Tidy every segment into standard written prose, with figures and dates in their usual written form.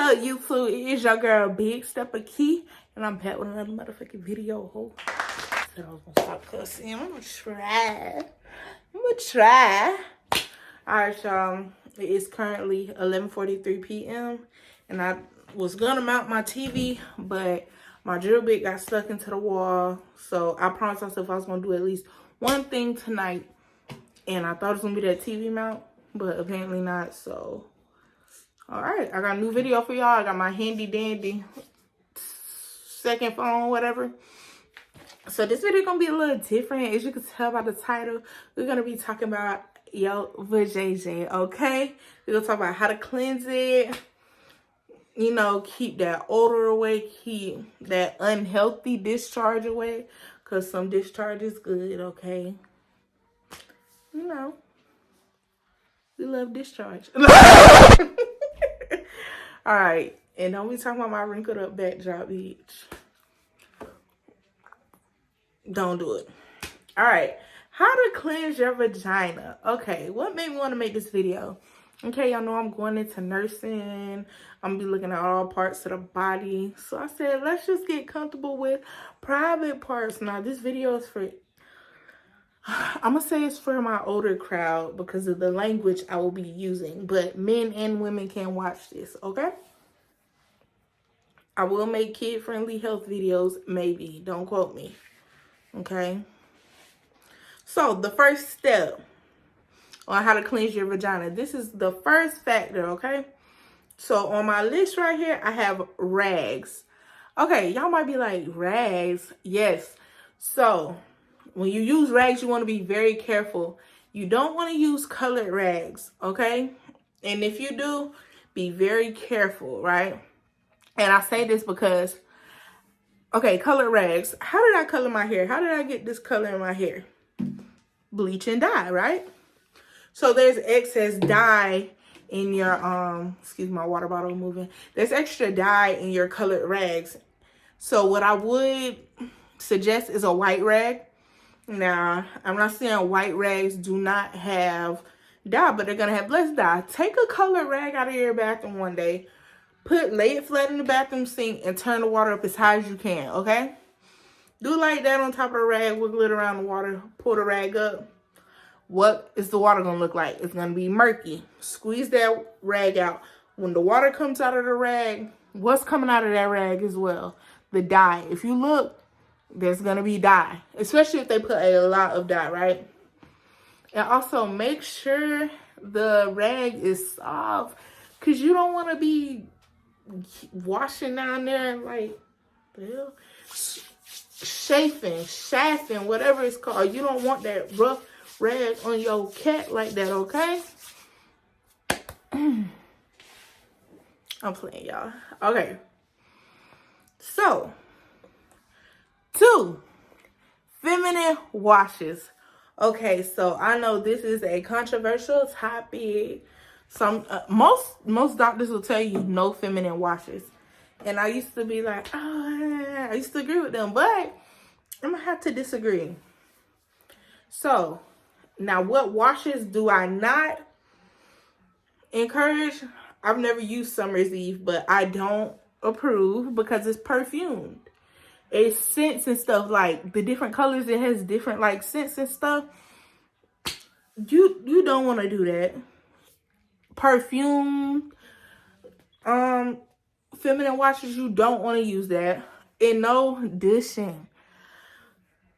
up, YouTube? It is your girl, Big Stepper Key, and I'm back with another motherfucking video. I said I was gonna stop cussing. I'm gonna try. Alright, y'all. It is currently 11:43 p.m. and I was gonna mount my TV, but my drill bit got stuck into the wall. So I promised myself I was gonna do at least one thing tonight, and I thought it was gonna be that TV mount, but apparently not. So all right, I got a new video for y'all. I got my handy dandy second phone, whatever. So this video gonna be a little different. As you can tell by the title, we're gonna be talking about your vajayjay, okay? We're gonna talk about how to cleanse it, you know, keep that odor away, keep that unhealthy discharge away, because some discharge is good, okay? You know, we love discharge. All right, and don't be talking about my wrinkled up backdrop, bitch. Don't do it. All right, how to cleanse your vagina. Okay, what made me want to make this video? Okay, y'all know I'm going into nursing. I'm gonna be looking at all parts of the body. So I said, let's just get comfortable with private parts. Now, this video is for, I'm gonna say it's for my older crowd because of the language I will be using, but men and women can watch this, okay? I will make kid-friendly health videos, maybe. Don't quote me, okay? So the first step on how to cleanse your vagina. This is the first factor, okay? So on my list right here, I have rags. Okay, y'all might be like, rags? Yes. So when you use rags, you want to be very careful. You don't want to use colored rags, okay? And if you do, be very careful, right? And I say this because, okay, colored rags. How did I color my hair? How did I get this color in my hair? Bleach and dye, right? So there's excess dye in your, excuse my water bottle moving. There's extra dye in your colored rags. So what I would suggest is a white rag. Now, I'm not saying white rags do not have dye, but they're going to have less dye. Take a colored rag out of your bathroom one day. Lay it flat in the bathroom sink and turn the water up as high as you can, okay? Do it like that on top of the rag, wiggle it around the water, pull the rag up. What is the water going to look like? It's going to be murky. Squeeze that rag out. When the water comes out of the rag, what's coming out of that rag as well? The dye. If you look, there's going to be dye, especially if they put a lot of dye, right? And also make sure the rag is soft, because you don't want to be washing down there like, chafing, whatever it's called. You don't want that rough rag on your cat like that, okay? I'm playing, y'all. Okay. So, 2 feminine washes. Okay, so I know this is a controversial topic. Most doctors will tell you no feminine washes. And I used to be like, I used to agree with them, but I'm gonna have to disagree. So, now what washes do I not encourage? I've never used Summer's Eve, but I don't approve because it's perfumed. It's scents and stuff, like the different colors, it has different like scents and stuff. You don't want to do that. Perfume, feminine washes, you don't want to use that. And no dishing.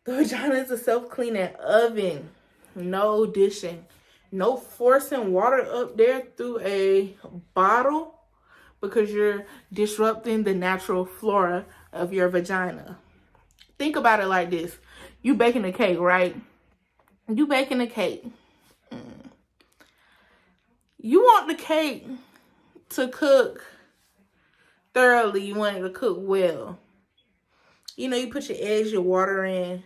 The vagina is a self-cleaning oven. No dishing. No forcing water up there through a bottle, because you're disrupting the natural flora of your vagina. Think about it like this. You baking a cake, right? You baking a cake. You want the cake to cook thoroughly. You want it to cook well. You know, you put your eggs, your water in,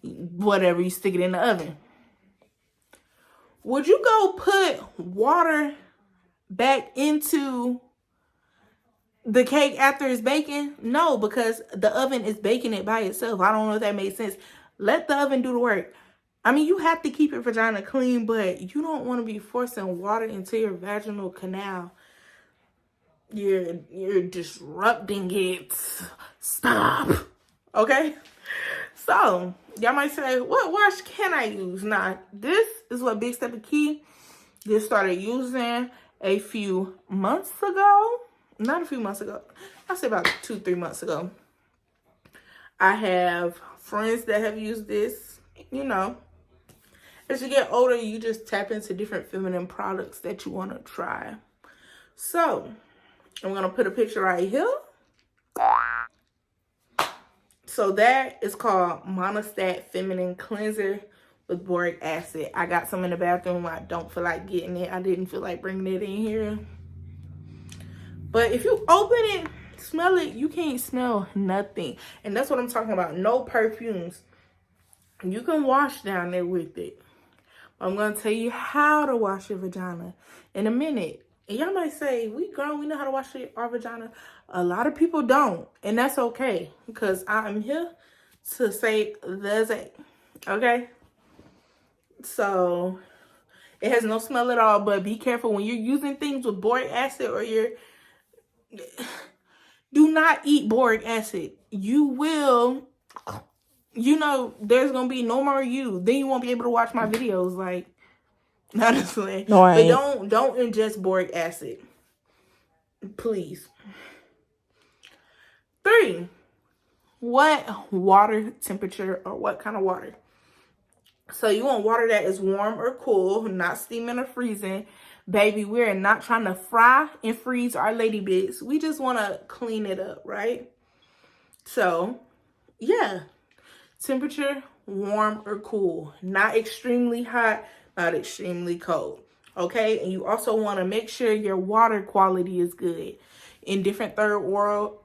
whatever, you stick it in the oven. Would you go put water back into the cake after it's baking? No, because the oven is baking it by itself. I don't know if that made sense. Let the oven do the work. I mean, you have to keep your vagina clean, but you don't want to be forcing water into your vaginal canal. you're disrupting it. Stop. Okay? So, y'all might say, what wash can I use? Now, this is what Big Step of Key just started using a few months ago. Not a few months ago. I'll say about 2-3 months ago. I have friends that have used this. You know, as you get older, you just tap into different feminine products that you want to try. So, I'm going to put a picture right here. So that is called Monostat Feminine Cleanser with boric acid. I got some in the bathroom. I don't feel like getting it. I didn't feel like bringing it in here. But if you open it, smell it, you can't smell nothing. And that's what I'm talking about. No perfumes. You can wash down there with it. I'm going to tell you how to wash your vagina in a minute. And y'all might say, we grown, we know how to wash our vagina. A lot of people don't. And that's okay. Because I'm here to say that's it. Okay? So, it has no smell at all. But be careful when you're using things with boric acid or do not eat boric acid. You will, you know, there's going to be no more you. Then you won't be able to watch my videos. Like, honestly. No, I ain't. But don't ingest boric acid. Please. 3, what water temperature or what kind of water? So you want water that is warm or cool, not steaming or freezing. Baby, we're not trying to fry and freeze our lady bits. We just want to clean it up, right? So, yeah. Temperature, warm or cool. Not extremely hot, not extremely cold. Okay? And you also want to make sure your water quality is good. In different third world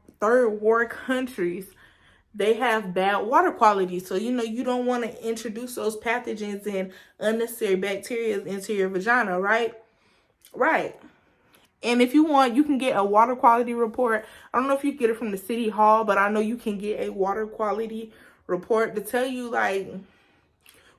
countries, they have bad water quality. So, you know, you don't want to introduce those pathogens and unnecessary bacteria into your vagina, right? Right. And if you want, you can get a water quality report. I don't know if you get it from the city hall, but I know you can get a water quality report to tell you, like,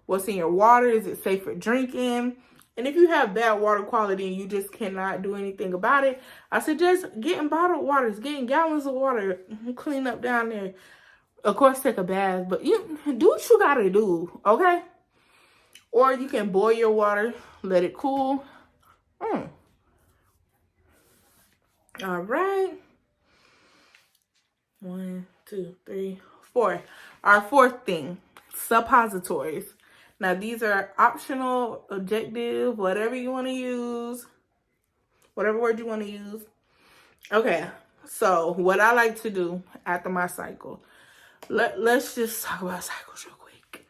what's in your water. Is it safe for drinking? And if you have bad water quality and you just cannot do anything about it, I suggest getting bottled waters, getting gallons of water, clean up down there. Of course, take a bath, but you do what you gotta do, okay? Or you can boil your water, let it cool. All right. 1, 2, 3, 4. Our fourth thing, suppositories. Now, these are optional, objective, whatever you want to use. Whatever word you want to use. Okay. So, what I like to do after my cycle. Let's just talk about cycles real quick.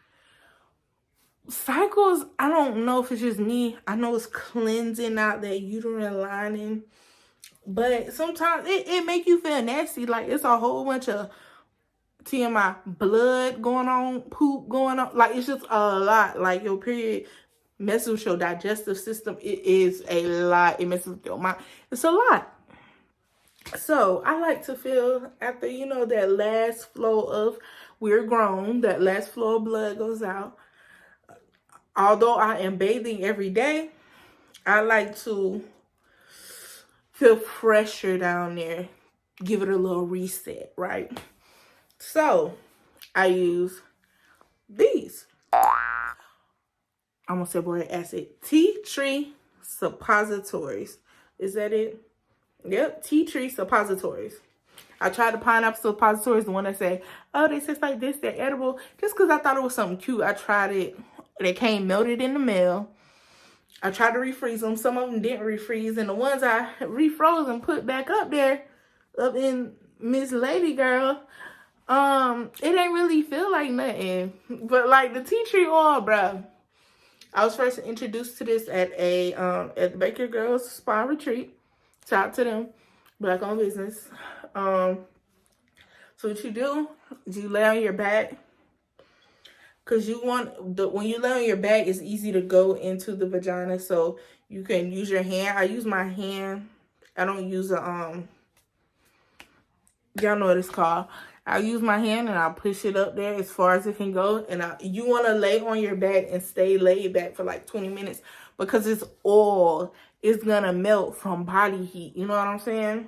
Cycles, I don't know if it's just me. I know it's cleansing out that uterine lining. But sometimes it make you feel nasty. Like, it's a whole bunch of TMI blood going on, poop going on. Like, it's just a lot. Like, your period messes with your digestive system. It is a lot. It messes with your mind. It's a lot. So, I like to feel after, you know, that last flow of, we're grown, that last flow of blood goes out. Although I am bathing every day, I like to feel fresher down there. Give it a little reset, right? So, I use these. I'm going to say boric acid. Tea tree suppositories. Is that it? Yep, tea tree suppositories. I tried the pineapple suppositories, the one that say, oh, they taste like this, they're edible. Just because I thought it was something cute, I tried it. They came melted in the mail. I tried to refreeze them. Some of them didn't refreeze. And the ones I refroze and put back up there, up in Miss Lady Girl, it ain't really feel like nothing. But like the tea tree oil, bruh. I was first introduced to this at the Baker Girls Spa Retreat. Shout out to them. Black owned business. So what you do is you lay on your back. Because you want, when you lay on your back, it's easy to go into the vagina. So you can use your hand. I use my hand. I don't use y'all know what it's called. I use my hand and I'll push it up there as far as it can go. And you want to lay on your back and stay laid back for like 20 minutes. Because it's oil. It's going to melt from body heat. You know what I'm saying?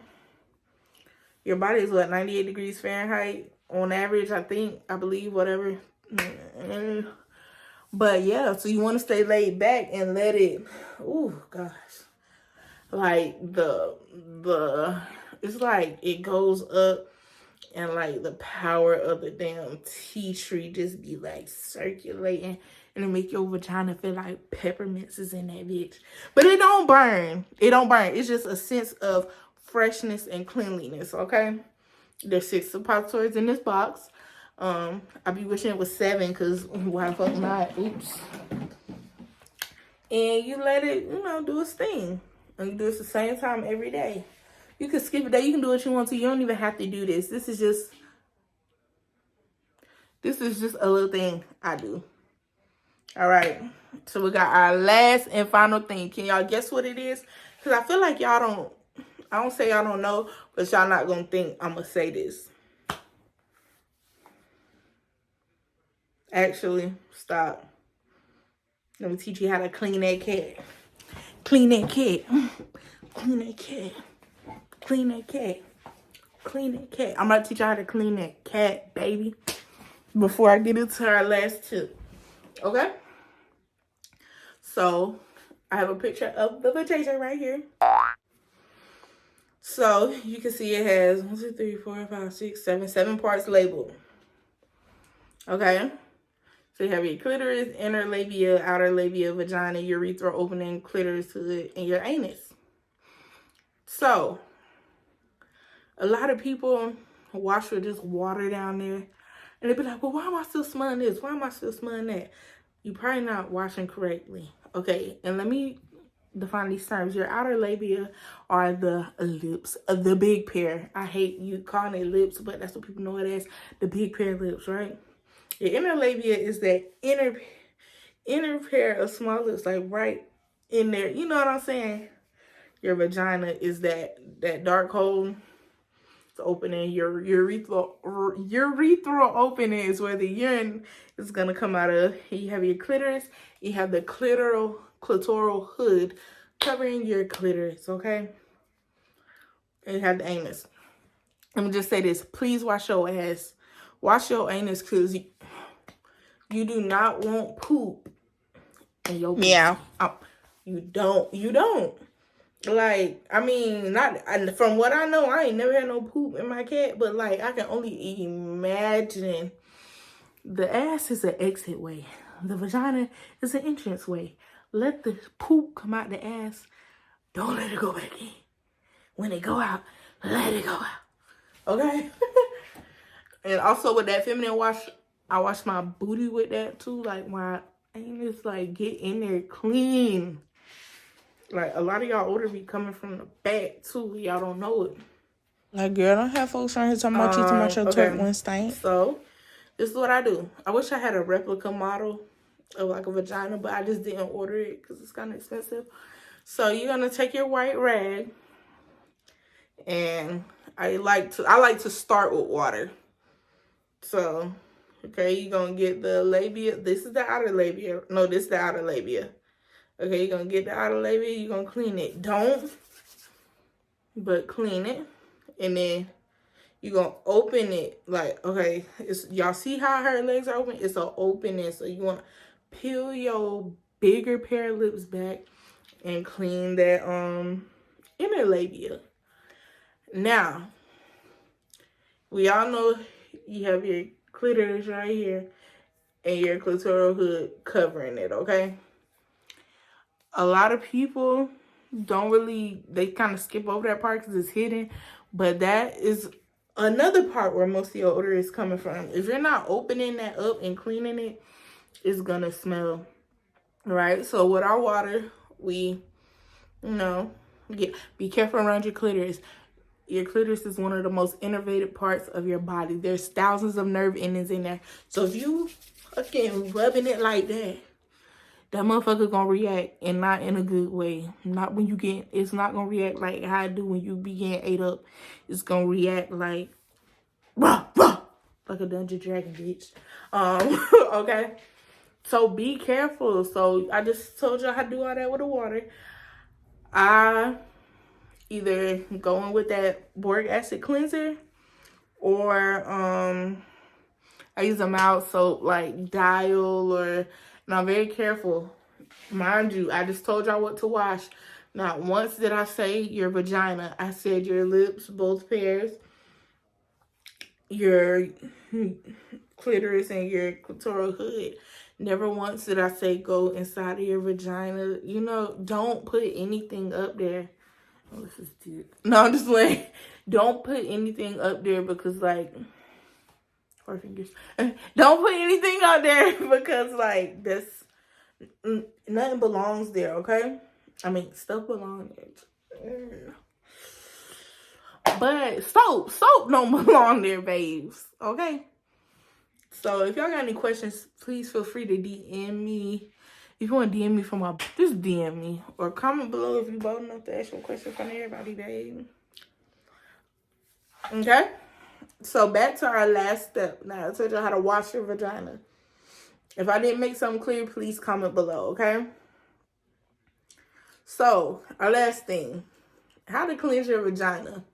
Your body is what, 98 degrees Fahrenheit on average, I believe, whatever. But yeah, so you want to stay laid back and let it, oh gosh, like it's like it goes up, and like the power of the damn tea tree just be like circulating, and it make your vagina feel like peppermints is in that bitch. But it don't burn. It don't burn. It's just a sense of freshness and cleanliness, okay? There's 6 suppositories in this box. I be wishing it was 7, because why the fuck not? Oops. And you let it, do its thing. And you do it at the same time every day. You can skip a day. You can do what you want to. You don't even have to do this. This is just a little thing I do. All right. So we got our last and final thing. Can y'all guess what it is? Because I feel like y'all don't, I don't say y'all don't know, but y'all not going to think I'm going to say this. Actually, stop. Let me teach you how to clean that cat. Clean that cat. Clean that cat. Clean that cat. Clean that cat. I'm about to teach you how to clean that cat, baby. Before I get into our last tip. Okay? So, I have a picture of the vajayjay right here. So, you can see it has 1, 2, 3, 4, 5, 6, 7 parts labeled. Okay? So you have your clitoris, inner labia, outer labia, vagina, urethra opening, clitoris hood, and your anus. So, a lot of people wash with just water down there. And they be like, well, why am I still smelling this? Why am I still smelling that? You're probably not washing correctly. Okay, and let me define these terms. Your outer labia are the lips, the big pair. I hate you calling it lips, but that's what people know it as. The big pair of lips, right? Your inner labia is that inner pair of small lips, like right in there. You know what I'm saying? Your vagina is that dark hole. It's opening. Your urethral opening is where the urine is gonna come out of. You have your clitoris. You have the clitoral hood covering your clitoris. Okay. And you have the anus. Let me just say this. Please wash your ass. Wash your anus, because you do not want poop in your pussy. Yeah. You don't. Like, I mean, from what I know, I ain't never had no poop in my cat, but like, I can only imagine. The ass is an exit way. The vagina is an entrance way. Let the poop come out the ass. Don't let it go back in. When it go out, let it go out. Okay? And also with that feminine wash, I wash my booty with that too. Like, my anus, like, get in there clean. Like, a lot of y'all older be coming from the back too. Y'all don't know it. Like, girl, don't have folks around here talking about you, talking about your twerk one stank. So, this is what I do. I wish I had a replica model of like a vagina, but I just didn't order it because it's kind of expensive. So, you're going to take your white rag. And I like to start with water. So, okay, you're going to get the labia. This is the outer labia. No, this is the outer labia. Okay, you're going to get the outer labia. You're going to clean it. Don't, but clean it. And then you're going to open it. Like, okay, y'all see how her legs are open? It's an opening. So you want to peel your bigger pair of lips back and clean that inner labia. Now, we all know you have your clitoris right here and your clitoral hood covering it, okay? A lot of people they kind of skip over that part because it's hidden, but that is another part where most of your odor is coming from. If you're not opening that up and cleaning it, it's gonna smell, right? So with our water, we, be careful around your clitoris. Your clitoris is one of the most innervated parts of your body. There's thousands of nerve endings in there. So if you fucking rubbing it like that motherfucker gonna react, and not in a good way. Not when it's not gonna react like how I do when you be getting ate up. It's gonna react like, rah, rah, like a Dungeon Dragon bitch. Okay? So be careful. So I just told you how to do all that with the water. I either going with that boric acid cleanser, or I use a mild soap like Dial, and I'm very careful. Mind you, I just told y'all what to wash. Not once did I say your vagina. I said your lips, both pairs, your clitoris, and your clitoral hood. Never once did I say go inside of your vagina. You know, don't put anything up there. Oh, this is deep. No, I'm just like, don't put anything up there because, like, 4 fingers. Don't put anything out there because, like, this, nothing belongs there, okay? I mean, stuff belongs there. But soap don't belong there, babes, okay? So if y'all got any questions, please feel free to DM me. If you want to DM me from my, just DM me. Or comment below if you bold enough to ask your question from everybody, babe. Okay? So back to our last step. Now, I told you how to wash your vagina. If I didn't make something clear, please comment below, okay? So, our last thing. How to cleanse your vagina.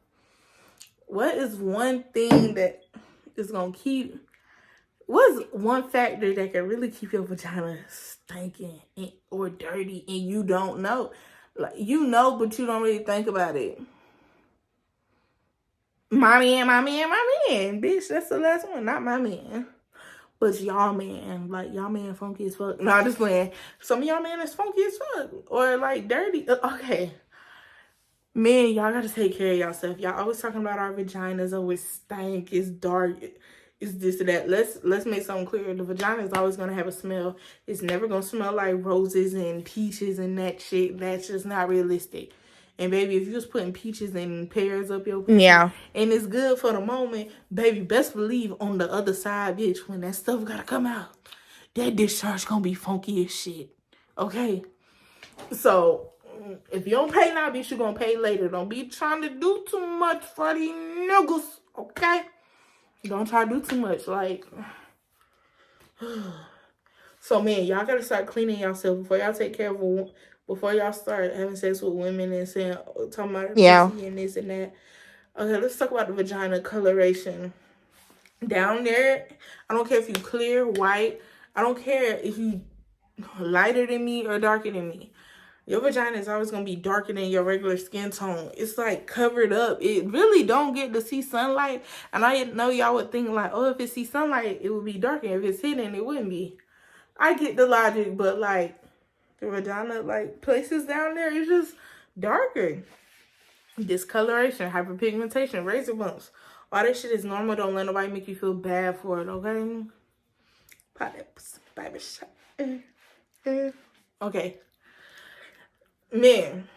What is one thing that is going to keep... What's one factor that can really keep your vagina stinking or dirty and you don't know? Like, you know, but you don't really think about it. My man. Bitch, that's the last one. Not my man. But y'all man. Like, y'all man funky as fuck. No, I'm just playing. Some of y'all man is funky as fuck. Or, like, dirty. Okay. Man, y'all gotta take care of yourself. Y'all always talking about our vaginas. Oh, it's stank. It's dark. It's this or that. Let's make something clear. The vagina is always gonna have a smell. It's never gonna smell like roses and peaches and that shit. That's just not realistic. And baby, if you was putting peaches and pears up your pussy, yeah, and it's good for the moment, baby, best believe on the other side, bitch, when that stuff gotta come out, that discharge gonna be funky as shit. Okay? So if you don't pay now, bitch, you gonna pay later. Don't be trying to do too much for these niggas. Okay? Don't try to do too much, like. So, man, y'all gotta start cleaning yourself before y'all take care of before y'all start having sex with women and saying, talking about pussy and this and that. Okay, let's talk about the vagina coloration. Down there, I don't care if you clear, white. I don't care if you lighter than me or darker than me. Your vagina is always going to be darker than your regular skin tone. It's like covered up. It really don't get to see sunlight. And I know y'all would think like, oh, if it sees sunlight, it would be darker. If it's hidden, it wouldn't be. I get the logic, but like the vagina, like places down there, it's just darker. Discoloration, hyperpigmentation, razor bumps. All that shit is normal. Don't let nobody make you feel bad for it, okay? Okay. Men,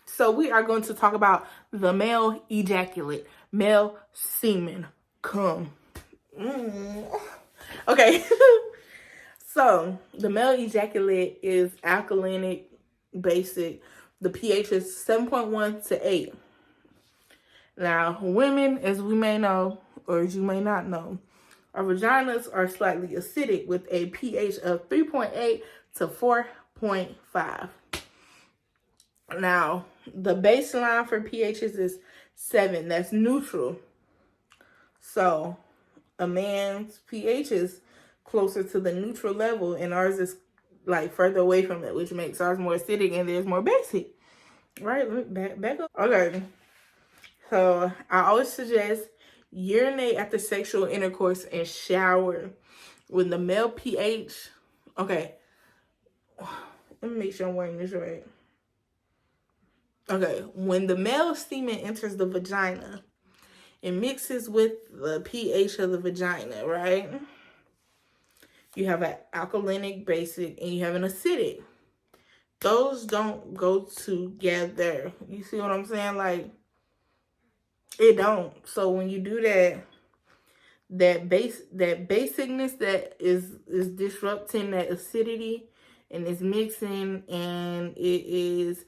so we are going to talk about the male ejaculate, male semen, cum. Okay, so the male ejaculate is alkalinic, basic. The pH is 7.1 to 8. Now, women, as we may know, or as you may not know, our vaginas are slightly acidic with a pH of 3.8 to 4.5. Now, the baseline for pHs is 7. That's neutral. So, a man's pH is closer to the neutral level, and ours is like further away from it, which makes ours more acidic and theirs more basic. Right? Back up. Okay. So, I always suggest urinate after sexual intercourse and shower. When the male pH... Okay. Let me make sure I'm wearing this right. Okay, when the male semen enters the vagina, it mixes with the pH of the vagina, right? You have an alkalinic, basic, and you have an acidic. Those don't go together. You see what I'm saying? Like, it don't. So when you do that, that basicness that is disrupting that acidity and is mixing, and it is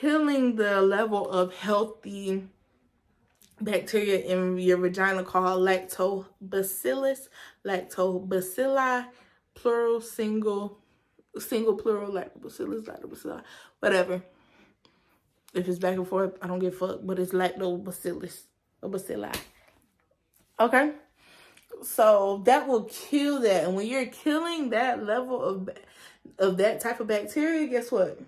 killing the level of healthy bacteria in your vagina called lactobacilli, plural, single plural, lactobacillus, whatever. If it's back and forth, I don't give a fuck. But it's lactobacillus or bacilli. Okay? So that will kill that. And when you're killing that level of that type of bacteria, guess what?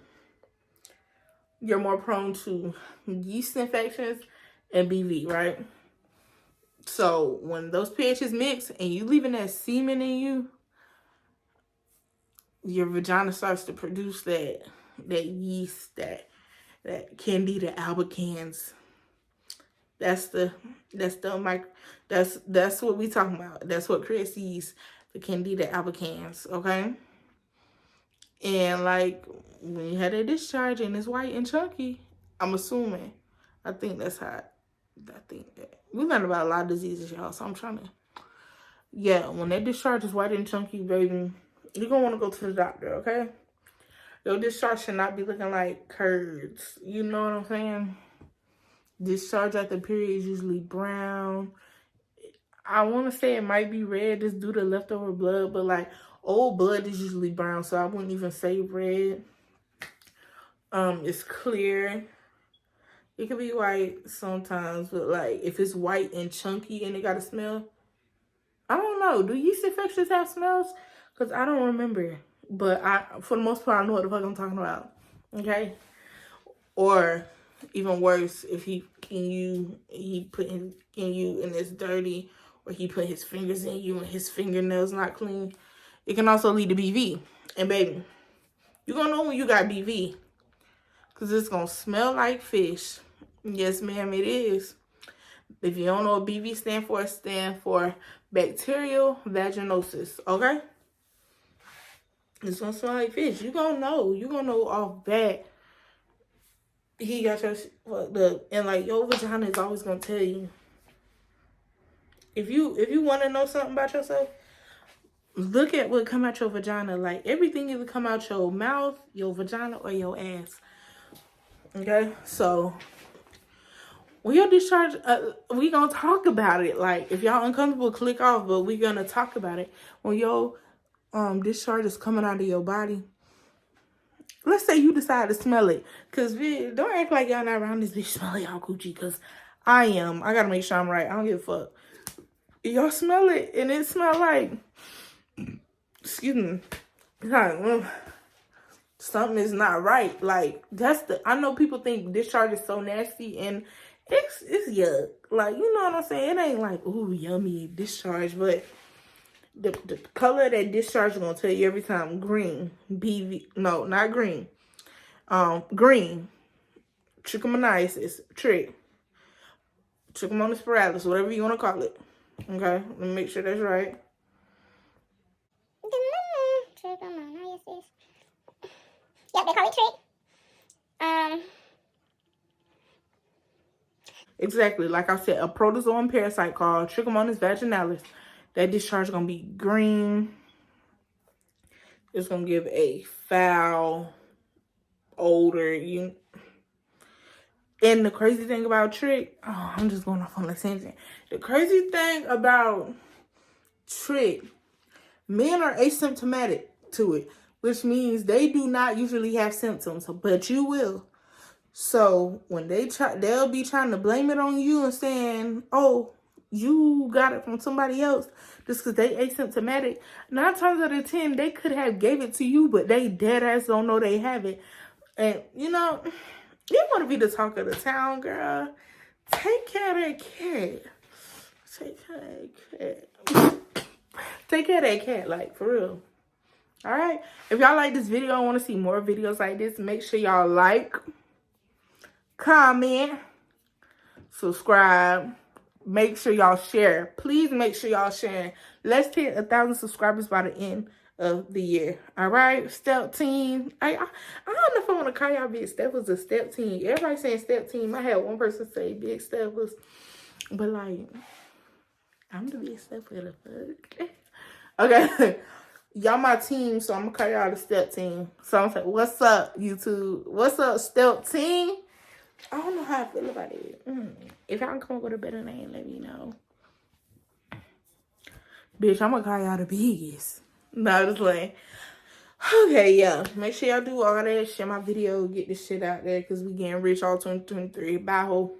You're more prone to yeast infections and BV, right? So when those pHs mix and you leaving that semen in you, your vagina starts to produce that yeast, that Candida albicans. That's what we talking about. That's what creates yeast, the Candida albicans, okay? And like when you had a discharge and it's white and chunky, I'm assuming. I think that's how. I think that we learned about a lot of diseases, y'all. So I'm trying to. Yeah, when that discharge is white and chunky, baby, you're gonna want to go to the doctor, okay? Your discharge should not be looking like curds. You know what I'm saying? Discharge after period is usually brown. I want to say it might be red just due to leftover blood, but like old blood is usually brown, so I wouldn't even say red. It's clear. It could be white sometimes, but like if it's white and chunky and it got a smell, I don't know. Do yeast infections have smells? Because I don't remember. But for the most part, I know what the fuck I'm talking about. Okay? Or even worse, if he put in you and it's dirty, or he put his fingers in you and his fingernails not clean, it can also lead to BV. And baby, you're going to know when you got BV. Because it's going to smell like fish. Yes, ma'am, it is. If you don't know what BV stands for bacterial vaginosis, okay? It's going to smell like fish. You're going to know. You're going to know off bat. He got your fucked up. And like, your vagina is always going to tell you. If you want to know something about yourself, look at what come out your vagina. Like, everything either come out your mouth, your vagina, or your ass. Okay? So, when your discharge, we gonna talk about it. Like, if y'all uncomfortable, click off, but we gonna talk about it. When your discharge is coming out of your body, let's say you decide to smell it. Because, don't act like y'all not around this bitch smelling y'all coochie. Because I am. I gotta make sure I'm right. I don't give a fuck. Y'all smell it, and it smell like, excuse me, like, something is not right. Like, I know people think discharge is so nasty, and it's yuck. Like, you know what I'm saying? It ain't like, ooh, yummy discharge, but the color of that discharge is gonna tell you every time. Green. No, not green. Green. Trichomoniasis. Trichomonospiralis, whatever you want to call it. Okay, let me make sure that's right. Trichomoniasis. Yep, they call it trick. Exactly, like I said, a protozoan parasite called Trichomonas vaginalis. That discharge is gonna be green. It's gonna give a foul odor. And the crazy thing about I'm just going off on the tangent. The crazy thing about men are asymptomatic to it, which means they do not usually have symptoms, but you will. So when they'll be trying to blame it on you and saying, oh, you got it from somebody else just because they asymptomatic. 9 times out of 10, they could have gave it to you, but they dead ass don't know they have it. And, you want to be the talk of the town, girl. Take care of that cat. Take care of that cat. Take care of that cat, like, for real. All right? If y'all like this video and want to see more videos like this, make sure y'all like, comment, subscribe. Make sure y'all share. Please make sure y'all share. Let's hit 1,000 subscribers by the end of the year. All right, step team. I don't know if I want to call y'all big steppers or step team. Everybody saying step team. I had one person say big steppers, but like, I'm the big stepper. The fuck. Okay, y'all my team, so I'm gonna call y'all the step team. So I'm saying, what's up, YouTube? What's up, step team? I don't know how I feel about it. If y'all can come up with a better name, let me know. Bitch, I'm gonna call y'all the biggest. No, just like, Okay, yeah. Make sure y'all do all that. Share my video. Get this shit out there because we getting rich all 2023. Bye, ho.